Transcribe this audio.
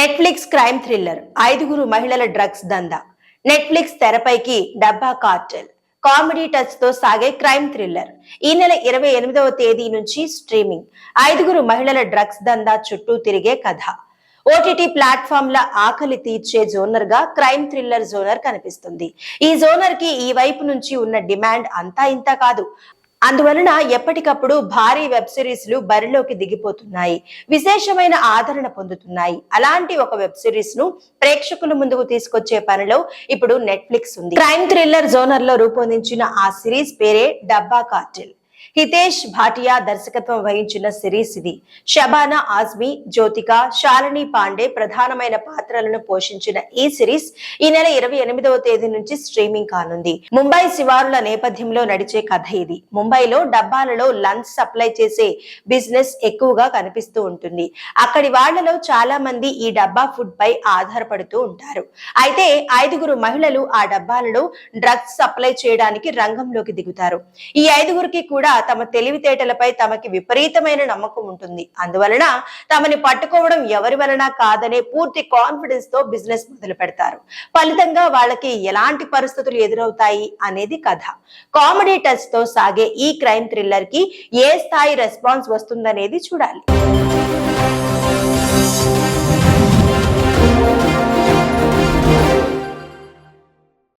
Netflix crime thriller ఐదుగురు మహిళల drugs దందా. నెట్ఫ్లిక్స్ తెరపైకి డబ్బా కార్టెల్ కామెడీ టచ్ తో సాగే క్రైమ్ థ్రిల్లర్ ఈ నెల 28వ తేదీ నుంచి స్ట్రీమింగ్. ఐదుగురు మహిళల డ్రగ్స్ దందా చుట్టూ తిరిగే కథ. ఓటీటీ ప్లాట్ఫామ్ల ఆకలి తీర్చే జోనర్ గా క్రైమ్ థ్రిల్లర్ జోనర్ కనిపిస్తుంది. ఈ జోనర్ కి ఈ వైపు నుంచి ఉన్న డిమాండ్ అంతా ఇంత కాదు. అందువలన ఎప్పటికప్పుడు భారీ వెబ్ సిరీస్లు బరిలోకి దిగిపోతున్నాయి, విశేషమైన ఆదరణ పొందుతున్నాయి. అలాంటి ఒక వెబ్ సిరీస్ ను ప్రేక్షకుల ముందుకు తీసుకొచ్చే పనిలో ఇప్పుడు నెట్ఫ్లిక్స్ ఉంది. క్రైమ్ థ్రిల్లర్ జోనర్ లో రూపొందించిన ఆ సిరీస్ పేరే డబ్బా కార్టెల్. హితేష్ భాటియా దర్శకత్వం వహించిన సిరీస్ ఇది. షబానా ఆజ్మీ, జ్యోతిక, శాలిని పాండే ప్రధానమైన పాత్రలను పోషించిన ఈ సిరీస్ ఈ నెల 28వ తేదీ నుంచి స్ట్రీమింగ్ కానుంది. ముంబై శివారుల నేపథ్యంలో నడిచే కథ ఇది. ముంబైలో డబ్బాలలో లంచ్ సప్లై చేసే బిజినెస్ ఎక్కువగా కనిపిస్తూ ఉంటుంది. అక్కడి వాళ్లలో చాలా మంది ఈ డబ్బా ఫుడ్ పై ఆధారపడుతూ ఉంటారు. అయితే ఐదుగురు మహిళలు ఆ డబ్బాలలో డ్రగ్స్ సప్లై చేయడానికి రంగంలోకి దిగుతారు. ఈ ఐదుగురికి కూడా తమ తెలివితేటలపై తమకి విపరీతమైన నమ్మకం ఉంటుంది. అందువలన తమని పట్టుకోవడం ఎవరి వలన కాదనే పూర్తి కాన్ఫిడెన్స్ తో బిజినెస్ మొదలు పెడతారు. ఫలితంగా వాళ్ళకి ఎలాంటి పరిస్థితులు ఎదురవుతాయి అనేది కథ. కామెడీ టచ్ తో సాగే ఈ క్రైమ్ థ్రిల్లర్ కి ఏ స్థాయి రెస్పాన్స్ వస్తుందనేది చూడాలి.